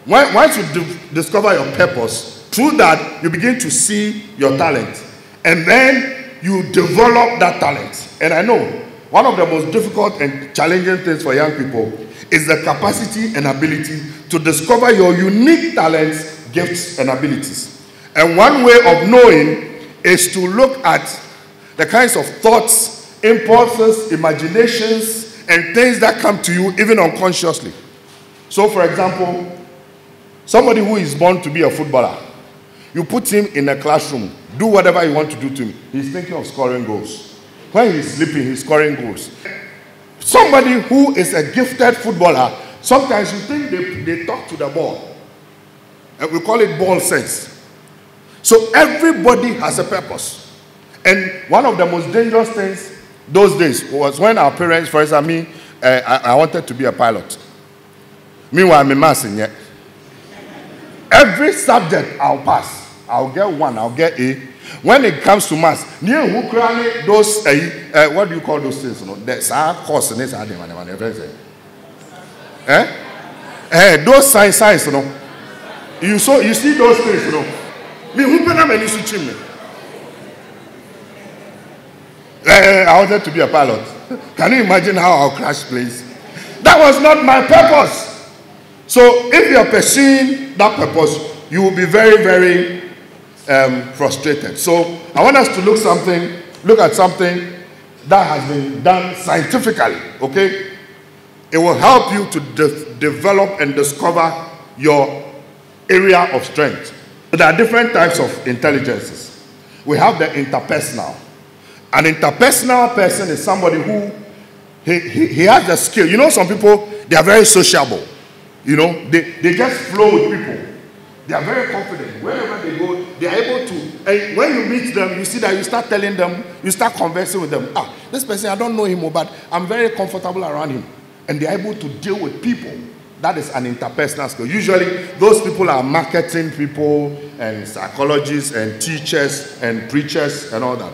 Once you discover your purpose, through that, you begin to see your talent. And then you develop that talent. And I know one of the most difficult and challenging things for young people is the capacity and ability to discover your unique talents, gifts, and abilities. And one way of knowing is to look at the kinds of thoughts, impulses, imaginations, and things that come to you even unconsciously. So, for example, somebody who is born to be a footballer, you put him in a classroom, do whatever you want to do to him, he's thinking of scoring goals. When he's sleeping, he's scoring goals. Somebody who is a gifted footballer, sometimes you think they talk to the ball. And we call it ball sense. So everybody has a purpose. And one of the most dangerous things those days was when our parents, for example, I wanted to be a pilot. Meanwhile, I'm a maths in yet. Every subject I'll pass. I'll get 1, I'll get A. When it comes to maths, those, what do you call those things? That's our course. Those science, you see those things, I wanted to be a pilot. Can you imagine how I'll crash planes? That was not my purpose. So if you are pursuing that purpose, you will be very, very frustrated. So I want us to look at something that has been done scientifically, okay? It will help you to develop and discover your area of strength. There are different types of intelligences. We have the interpersonal. An interpersonal person is somebody who he has the skill. You know, some people, they are very sociable. You know, they just flow with people. They are very confident. Wherever they go, they are able to. And when you meet them, you see that you start telling them, you start conversing with them. Ah, this person, I don't know him, but I'm very comfortable around him. And they are able to deal with people. That is an interpersonal skill. Usually, those people are marketing people and psychologists and teachers and preachers and all that.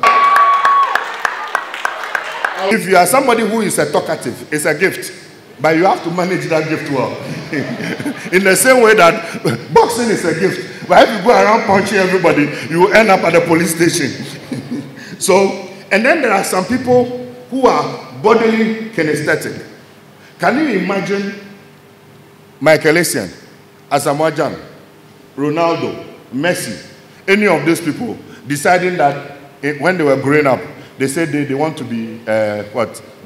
If you are somebody who is a talkative, it's a gift. But you have to manage that gift well. In the same way that boxing is a gift. But if you go around punching everybody, you will end up at the police station. So, and then there are some people who are bodily kinesthetic. Can you imagine Michael Essien, Asamoah Gyan, Ronaldo, Messi, any of these people deciding that when they were growing up, they said they want to be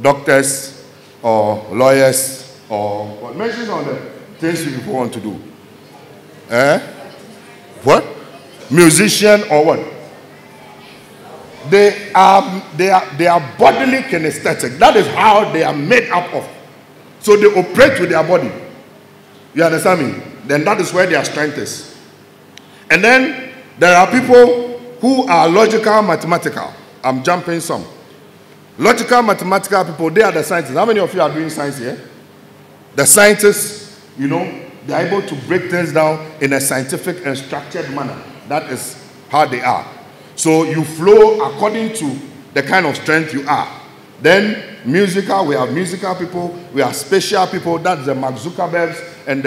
doctors or lawyers or what? Mention on the things people want to do. What? Musician or what? They are bodily kinesthetic. That is how they are made up of. So they operate with their body. You understand me? Then that is where their strength is. And then there are people who are logical, mathematical. I'm jumping some. Logical, mathematical people, they are the scientists. How many of you are doing science here? The scientists, you know, they are able to break things down in a scientific and structured manner. That is how they are. So you flow according to the kind of strength you are. Then musical, we have musical people, we have spatial people, that's the Mark Zuckerbergs and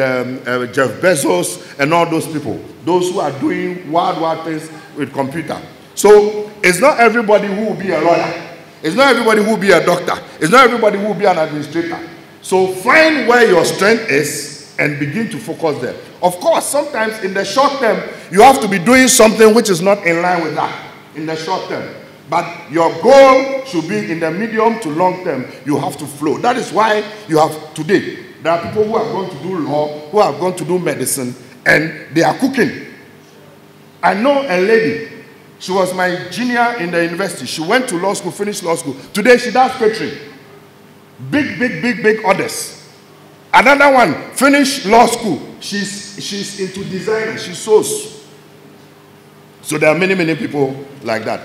Jeff Bezos and all those people. Those who are doing wild things with computer. So it's not everybody who will be a lawyer. It's not everybody who will be a doctor. It's not everybody who will be an administrator. So find where your strength is and begin to focus there. Of course, sometimes in the short term, you have to be doing something which is not in line with that in the short term. But your goal should be in the medium to long term. You have to flow. That is why you have today. There are people who are going to do law, who are going to do medicine, and they are cooking. I know a lady. She was my junior in the university. She went to law school, finished law school. Today she does catering. Big orders. Another one finished law school. She's into design. She sews. So there are many people like that.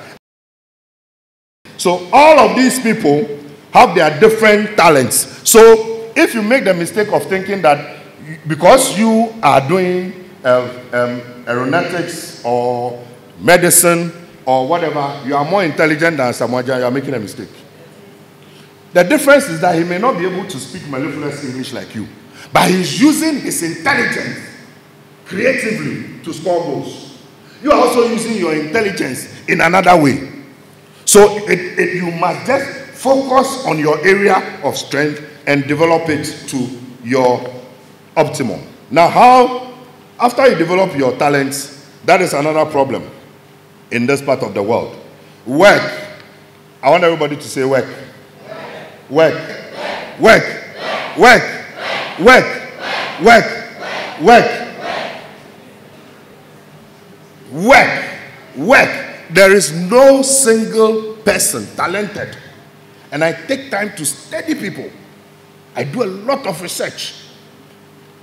So all of these people have their different talents. So if you make the mistake of thinking that because you are doing aeronautics or medicine or whatever, you are more intelligent than Asamoah Gyan, you are making a mistake. The difference is that he may not be able to speak mellifluous English like you, but he's using his intelligence creatively to score goals. You are also using your intelligence in another way. So you must just focus on your area of strength and develop it to your optimum. Now, after you develop your talents, that is another problem in this part of the world. Work. I want everybody to say work. Work. Work. Work. Work. Work. Work. Work. Work. There is no single person talented. And I take time to study people. I do a lot of research.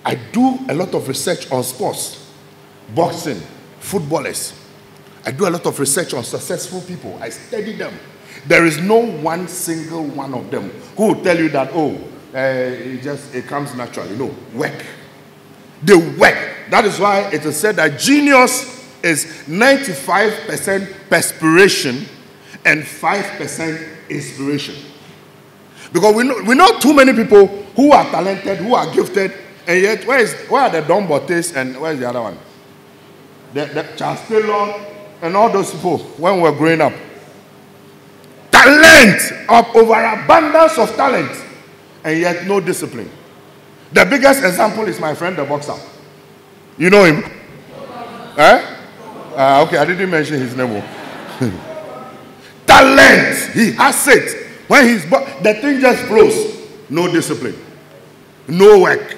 I do a lot of research on sports, boxing, footballers. I do a lot of research on successful people. I study them. There is no one single one of them who will tell you that, oh, it comes naturally. No, work. They work. That is why it is said that genius is 95% perspiration and 5% inspiration. Because we know too many people who are talented, who are gifted, and yet where are the Don Bottes and where is the other one? The Charles Taylor and all those people when we were growing up. Talent, of overabundance of talent, and yet no discipline. The biggest example is my friend the boxer. You know him? Okay, I didn't mention his name. Talent, he has it. When the thing just flows, no discipline, no work.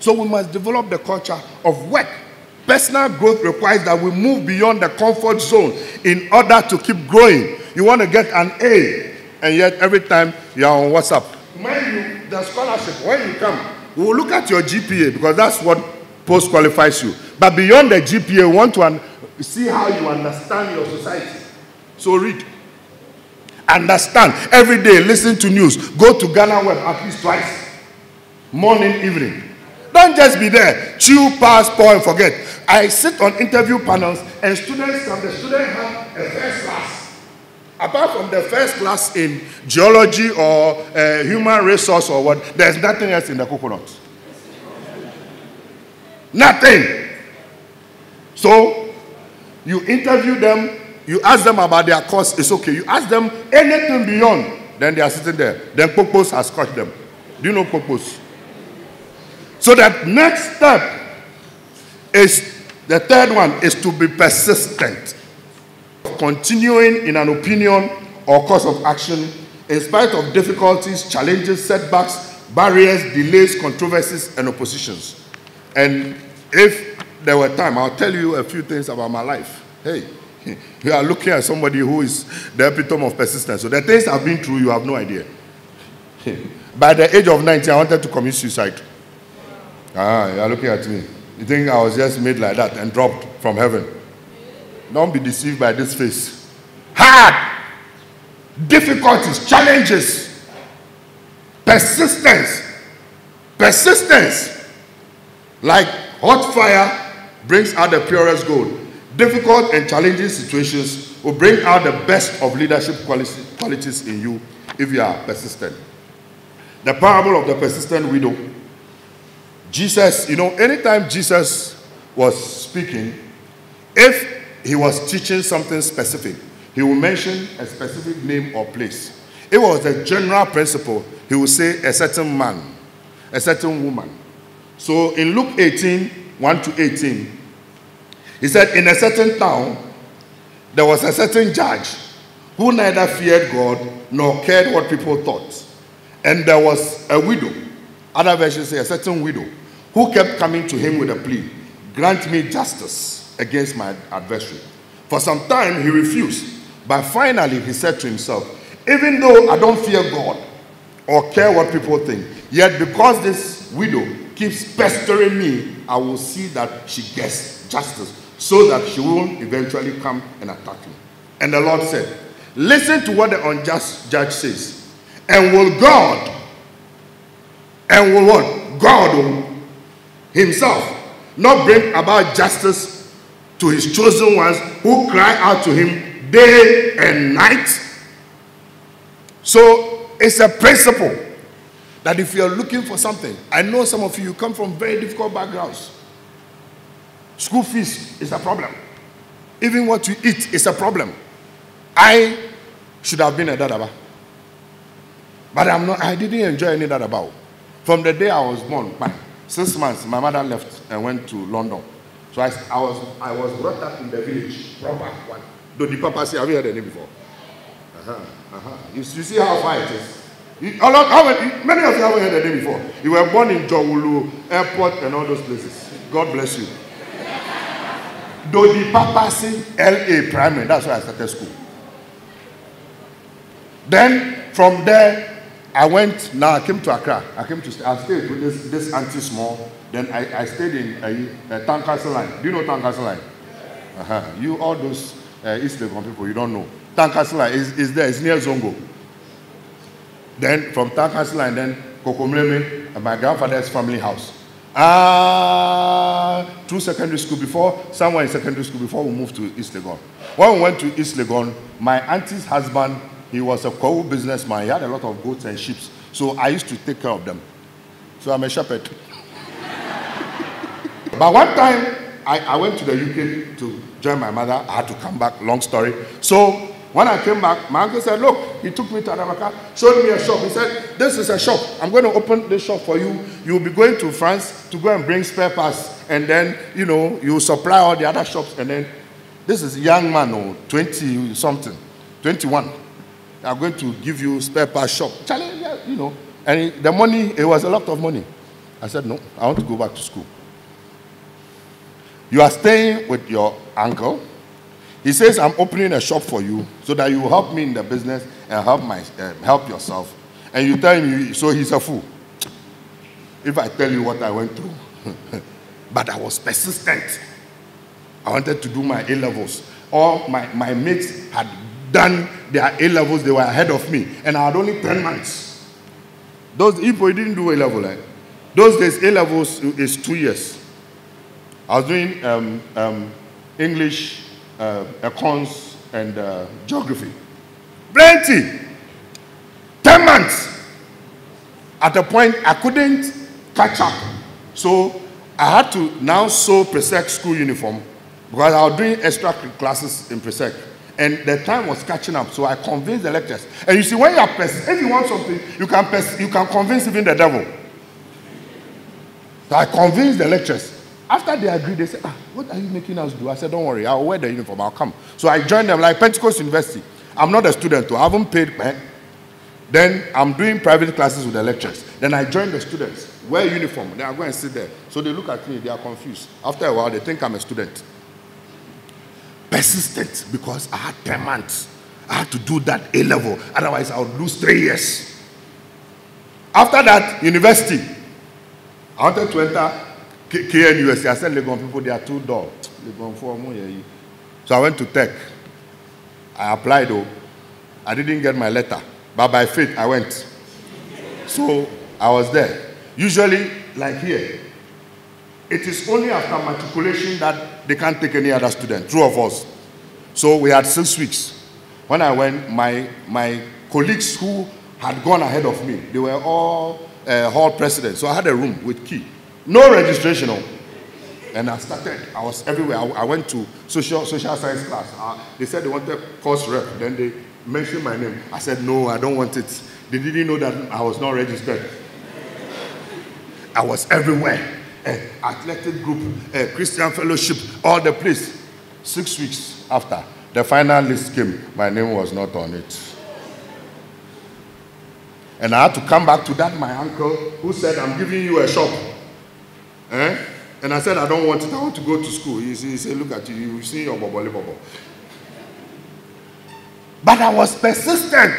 So we must develop the culture of work. Personal growth requires that we move beyond the comfort zone in order to keep growing. You want to get an A, and yet every time you are on WhatsApp. The scholarship, when you come, we will look at your GPA because that's what post-qualifies you. But beyond the GPA, we want to see how you understand your society. So read. Understand. Every day, listen to news. Go to Ghana Web at least twice. Morning, evening. Don't just be there. Chew, pass, pour, and forget. I sit on interview panels and students come. The students have a first class. Apart from the first class in geology or human resource or what, there's nothing else in the coconut. Nothing. So, you interview them, you ask them about their course, it's okay. You ask them anything beyond, then they are sitting there. Then purpose has caught them. Do you know purpose? So that next step is, the third one is to be persistent. Continuing in an opinion or course of action in spite of difficulties, challenges, setbacks, barriers, delays, controversies, and oppositions. And if there were time, I'll tell you a few things about my life. Hey, you are looking at somebody who is the epitome of persistence. So the things I've been through, you have no idea. By the age of 19, I wanted to commit suicide. You are looking at me. You think I was just made like that and dropped from heaven. Don't be deceived by this face. Hard. Difficulties, challenges. Persistence. Persistence. Like hot fire brings out the purest gold. Difficult and challenging situations will bring out the best of leadership qualities in you if you are persistent. The parable of the persistent widow. Jesus, anytime Jesus was speaking, if he was teaching something specific, he will mention a specific name or place. It was a general principle. He would say a certain man, a certain woman. So in Luke 18, 1 to 18, he said, in a certain town, there was a certain judge who neither feared God nor cared what people thought. And there was a widow, other versions say a certain widow, who kept coming to him with a plea, grant me justice against my adversary. For some time he refused, but finally he said to himself, even though I don't fear God or care what people think, yet because this widow keeps pestering me, I will see that she gets justice, so that she won't eventually come and attack me. And the Lord said, listen to what the unjust judge says. And will God, and will what? God himself not bring about justice to his chosen ones who cry out to him day and night? So it's a principle that if you're looking for something, I know some of you come from very difficult backgrounds. School fees is a problem. Even what you eat is a problem. I should have been a dadaba. But I'm not. I didn't enjoy any dadaba. From the day I was born, 6 months, my mother left and went to London. So I was brought up in the village, proper one. Do the papa say, have you heard the name before? You see how far it is? Many of you haven't heard the name before. You were born in Jowulu Airport and all those places. God bless you. Do the papa say LA Primary? That's where I started school. Then from there, I came to Accra. I stayed with this auntie small. Then I stayed in Tankastle Line. Do you know Tankastle Line? You, all those East Legon people, you don't know. Tankastle Line is there. It's near Zongo. Then from Tankastle Line, then Kokomleme, my grandfather's family house. Through secondary school somewhere in secondary school before we moved to East Legon. When we went to East Legon, my auntie's husband, he was a co-businessman. He had a lot of goats and sheep. So I used to take care of them. So I'm a shepherd. But one time, I went to the UK to join my mother. I had to come back, long story. So when I came back, my uncle said, look, he took me to Adamaka, showed me a shop. He said, this is a shop. I'm going to open this shop for you. You'll be going to France to go and bring spare parts. And then, you supply all the other shops. And then, this is a young man, 20-something, 21. I'm going to give you spare parts shop. And the money, it was a lot of money. I said, no, I want to go back to school. You are staying with your uncle. He says, I'm opening a shop for you so that you will help me in the business and help yourself. And you tell him, so he's a fool. If I tell you what I went through. But I was persistent. I wanted to do my A-levels. All my mates had done their A-levels. They were ahead of me. And I had only 10 months. Those people didn't do A-level. Those days, A-levels is 2 years. I was doing English, Econs, and Geography. Plenty. 10 months. At a point, I couldn't catch up. So I had to now sew Presec school uniform because I was doing extra classes in Presec. And the time was catching up, so I convinced the lecturers. And you see, when you are if you want something, you can convince even the devil. So I convinced the lecturers. After they agreed, they said, what are you making us do? I said, don't worry, I'll wear the uniform, I'll come. So I joined them like Pentecost University. I'm not a student, I haven't paid. Then I'm doing private classes with the lecturers. Then I joined the students, wear uniform, then I go and sit there. So they look at me, they are confused. After a while, they think I'm a student. Persistent, because I had 10 months. I had to do that A-level, otherwise I would lose 3 years. After that, university, I wanted to enter KNUST. I said, Legon people, they are too dull. So I went to Tech. I applied though. I didn't get my letter. But by faith, I went. So I was there. Usually, like here, it is only after matriculation that they can't take any other student, 2 of us. So we had 6 weeks. When I went, my colleagues who had gone ahead of me, they were all hall presidents. So I had a room with key. No registration. And I started. I was everywhere. I went to social science class. They said they wanted course rep. Then they mentioned my name. I said, no, I don't want it. They didn't know that I was not registered. I was everywhere. Athletic group, Christian fellowship, all the place. 6 weeks after, the final list came. My name was not on it. And I had to come back to that, my uncle, who said, I'm giving you a shop. And I said, I don't want it. I want to go to school. He said, look at you. You see your bubble. But I was persistent.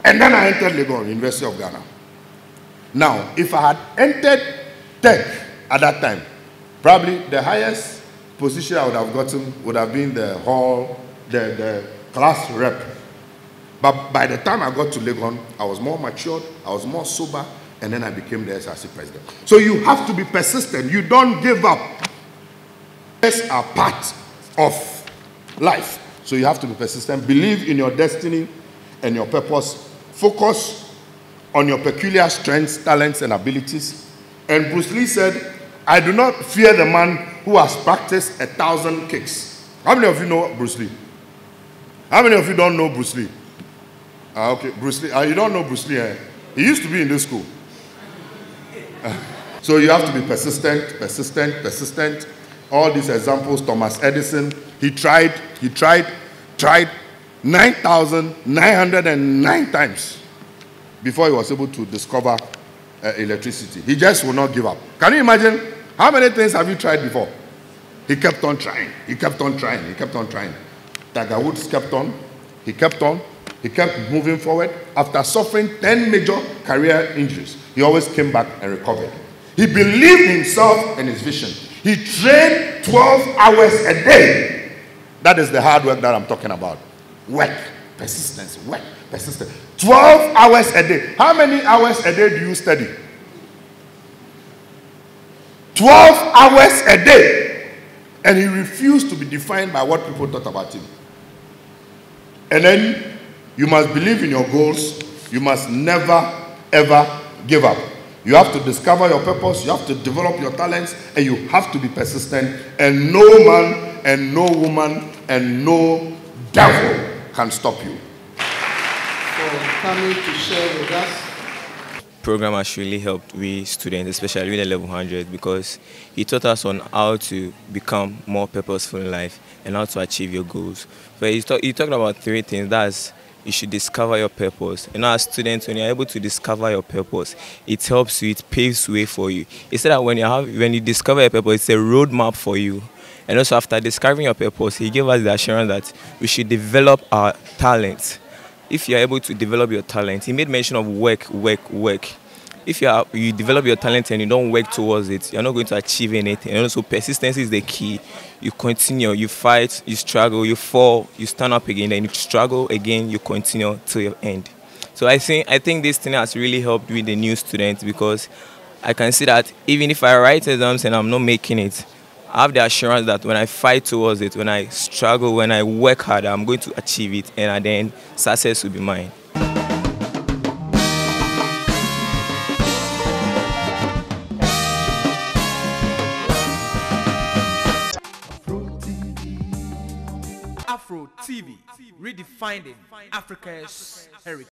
And then I entered Legon, University of Ghana. Now, if I had entered Tech at that time, probably the highest position I would have gotten would have been the hall, the class rep. But by the time I got to Legon, I was more matured, I was more sober, and then I became the SRC president. So you have to be persistent. You don't give up. These are part of life. So you have to be persistent. Believe in your destiny and your purpose. Focus on your peculiar strengths, talents, and abilities. And Bruce Lee said, I do not fear the man who has practiced 1,000 kicks. How many of you know Bruce Lee? How many of you don't know Bruce Lee? Okay, Bruce Lee. You don't know Bruce Lee, eh? He used to be in this school. So you have to be persistent, persistent, persistent. All these examples, Thomas Edison, he tried 9,909 times before he was able to discover electricity. He just will not give up. Can you imagine? How many things have you tried before? He kept on trying. He kept on trying. He kept on trying. Tiger Woods kept on. He kept on. He kept moving forward. After suffering 10 major career injuries, he always came back and recovered. He believed in himself and his vision. He trained 12 hours a day. That is the hard work that I'm talking about. Work, persistence, work, persistence. 12 hours a day. How many hours a day do you study? 12 hours a day. And he refused to be defined by what people thought about him. And then you must believe in your goals. You must never, ever give up. You have to discover your purpose. You have to develop your talents. And you have to be persistent. And no man and no woman and no devil can stop you. For coming to share with us. Program has really helped we students, especially with the level 100, because he taught us on how to become more purposeful in life and how to achieve your goals. But he talked about 3 things. That's you should discover your purpose. And as students, when you're able to discover your purpose, it helps you, it paves way for you. He said that when you discover your purpose, it's a roadmap for you. And also after discovering your purpose, he gave us the assurance that we should develop our talents. If you are able to develop your talent, he made mention of work. If you develop your talent and you don't work towards it, you're not going to achieve anything. And also persistence is the key. You continue, you fight, you struggle, you fall, you stand up again, then you struggle again, you continue till your end. So I think this thing has really helped with the new students, because I can see that even if I write exams and I'm not making it, I have the assurance that when I fight towards it, when I struggle, when I work hard, I'm going to achieve it, and then success will be mine. Afro TV, redefining Africa's heritage.